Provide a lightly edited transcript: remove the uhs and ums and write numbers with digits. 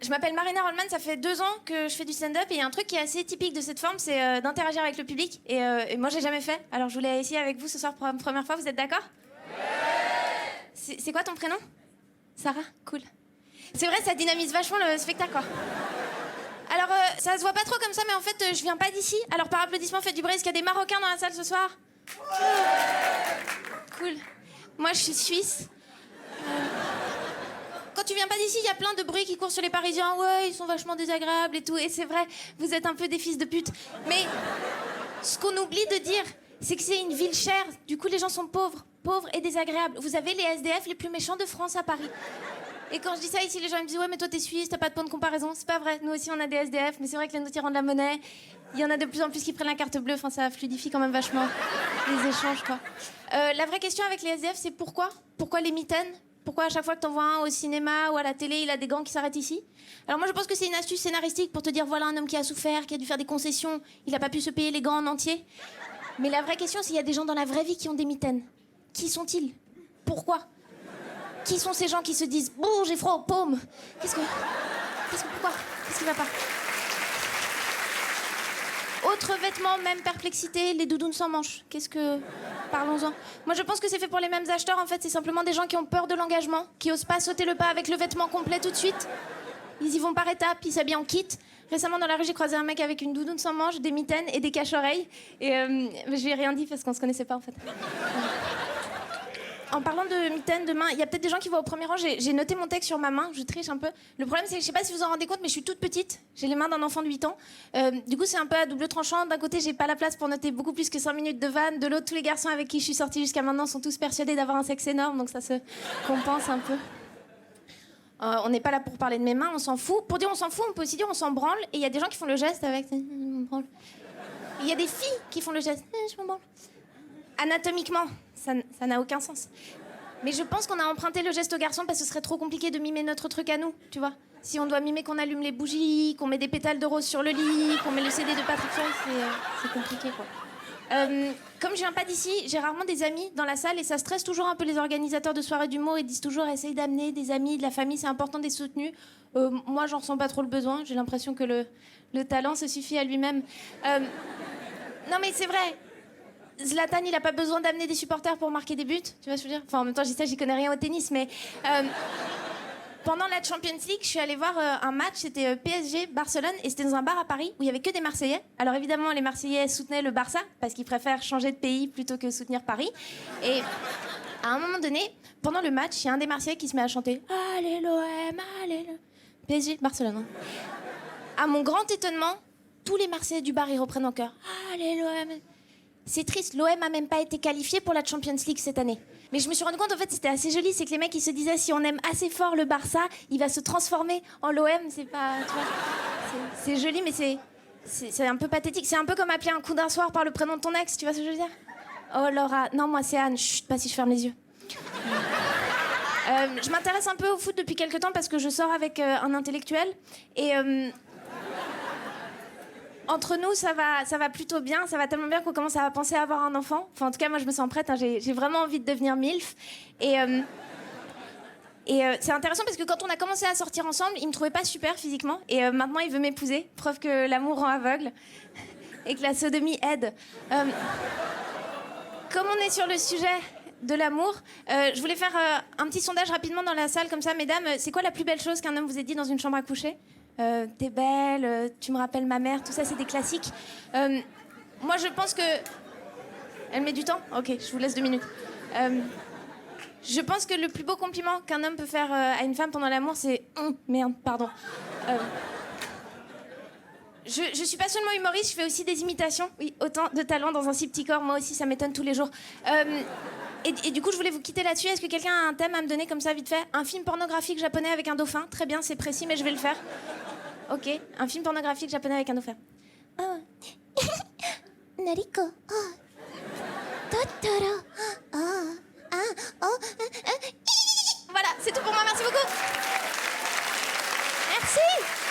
Je m'appelle Marina Rollman, ça fait 2 ans que je fais du stand-up et il y a un truc qui est assez typique de cette forme, c'est d'interagir avec le public. Et moi, j'ai jamais fait. Alors, je voulais essayer avec vous ce soir pour la première fois. Vous êtes d'accord? C'est quoi ton prénom? Sarah? Cool. C'est vrai, ça dynamise vachement le spectacle, quoi. Alors, ça se voit pas trop comme ça, mais en fait, je viens pas d'ici. Alors, par applaudissement, faites du bruit. Est-ce qu'il y a des Marocains dans la salle ce soir? Cool. Moi, je suis suisse. Quand tu viens pas d'ici, il y a plein de bruits qui courent sur les Parisiens. Ouais, ils sont vachement désagréables et tout. Et c'est vrai, vous êtes un peu des fils de pute. Mais ce qu'on oublie de dire, c'est que c'est une ville chère. Du coup, les gens sont pauvres et désagréables. Vous avez les SDF les plus méchants de France à Paris. Et quand je dis ça ici, les gens ils me disent ouais, mais toi t'es suisse, t'as pas de point de comparaison. C'est pas vrai. Nous aussi on a des SDF, mais c'est vrai que les nôtres ils rendent la monnaie. Il y en a de plus en plus qui prennent la carte bleue. Enfin, ça fluidifie quand même vachement les échanges, quoi. La vraie question avec les SDF, c'est pourquoi? Pourquoi les mitaines? Pourquoi à chaque fois que t'en vois un au cinéma ou à la télé, il a des gants qui s'arrêtent ici? Alors moi je pense que c'est une astuce scénaristique pour te dire voilà un homme qui a souffert, qui a dû faire des concessions, il a pas pu se payer les gants en entier. Mais la vraie question, c'est qu'il y a des gens dans la vraie vie qui ont des mitaines. Qui sont-ils? Pourquoi? Qui sont ces gens qui se disent bon, j'ai froid aux paumes? Pourquoi? Qu'est-ce qui va pas? Autre vêtement, même perplexité, les doudounes sans manches. Parlons-en. Moi, je pense que c'est fait pour les mêmes acheteurs, en fait. C'est simplement des gens qui ont peur de l'engagement, qui osent pas sauter le pas avec le vêtement complet tout de suite. Ils y vont par étapes, ils s'habillent en kit. Récemment, dans la rue, j'ai croisé un mec avec une doudoune sans manches, des mitaines et des cache-oreilles. Et je lui ai rien dit parce qu'on se connaissait pas, en fait. En parlant de mitaines, de mains, il y a peut-être des gens qui voient au premier rang. J'ai noté mon texte sur ma main, je triche un peu. Le problème, c'est que je sais pas si vous en rendez compte, mais je suis toute petite. J'ai les mains d'un enfant de 8 ans. Du coup, c'est un peu à double tranchant. D'un côté, j'ai pas la place pour noter beaucoup plus que 5 minutes de vanne. De l'autre, tous les garçons avec qui je suis sortie jusqu'à maintenant sont tous persuadés d'avoir un sexe énorme, donc ça se compense un peu. On n'est pas là pour parler de mes mains, on s'en fout. Pour dire on s'en fout, on peut aussi dire on s'en branle. Et il y a des gens qui font le geste avec... Il y a des filles qui font le geste. Je m'en branle. Anatomiquement, ça n'a aucun sens. Mais je pense qu'on a emprunté le geste aux garçons parce que ce serait trop compliqué de mimer notre truc à nous, tu vois. Si on doit mimer qu'on allume les bougies, qu'on met des pétales de rose sur le lit, qu'on met le CD de Patrick Fiori, c'est compliqué, quoi. Comme je viens pas d'ici, j'ai rarement des amis dans la salle et ça stresse toujours un peu les organisateurs de soirées d'humour. Ils disent toujours essaye d'amener des amis, de la famille, c'est important d'être soutenu. Moi, j'en ressens pas trop le besoin. J'ai l'impression que le talent se suffit à lui-même. Non, mais c'est vrai. Zlatan, il a pas besoin d'amener des supporters pour marquer des buts, tu vois ce que je veux dire? Enfin, en même temps, je dis ça, j'y connais rien au tennis, mais... Pendant la Champions League, je suis allée voir un match, c'était PSG-Barcelone, et c'était dans un bar à Paris où il y avait que des Marseillais. Alors évidemment, les Marseillais soutenaient le Barça, parce qu'ils préfèrent changer de pays plutôt que soutenir Paris. Et à un moment donné, pendant le match, il y a un des Marseillais qui se met à chanter « Allez l'OM, allez le... » PSG-Barcelone. Hein. À mon grand étonnement, tous les Marseillais du bar, ils reprennent en chœur « Allez l'OM ». C'est triste, l'OM a même pas été qualifié pour la Champions League cette année. Mais je me suis rendu compte, en fait, c'était assez joli, c'est que les mecs, ils se disaient, si on aime assez fort le Barça, il va se transformer en l'OM, c'est pas... Tu vois, c'est joli, mais c'est un peu pathétique. C'est un peu comme appeler un coup d'un soir par le prénom de ton ex, tu vois ce que je veux dire? Oh, Laura... Non, moi, c'est Anne. Chut, pas si je ferme les yeux. Je m'intéresse un peu au foot depuis quelques temps parce que je sors avec un intellectuel. Et... Entre nous, ça va plutôt bien. Ça va tellement bien qu'on commence à penser à avoir un enfant. Enfin, en tout cas, moi, je me sens prête. Hein. J'ai vraiment envie de devenir MILF. Et c'est intéressant parce que quand on a commencé à sortir ensemble, il me trouvait pas super physiquement. Et maintenant, il veut m'épouser. Preuve que l'amour rend aveugle. Et que la sodomie aide. Comme on est sur le sujet de l'amour, je voulais faire un petit sondage rapidement dans la salle. Comme ça, mesdames, c'est quoi la plus belle chose qu'un homme vous ait dit dans une chambre à coucher? T'es belle, tu me rappelles ma mère, tout ça c'est des classiques. Moi je pense que... Elle met du temps? Ok, je vous laisse 2 minutes. Je pense que le plus beau compliment qu'un homme peut faire à une femme pendant l'amour c'est... Merde, pardon. Je suis pas seulement humoriste, je fais aussi des imitations. Oui, autant de talent dans un si petit corps, moi aussi ça m'étonne tous les jours. Et du coup, je voulais vous quitter là-dessus. Est-ce que quelqu'un a un thème à me donner comme ça, vite fait? Un film pornographique japonais avec un dauphin. Très bien, c'est précis, mais je vais le faire. Ok, un film pornographique japonais avec un dauphin. Oh. Nariko. Oh. Totoro. Oh. Oh. Voilà, c'est tout pour moi. Merci beaucoup. Merci.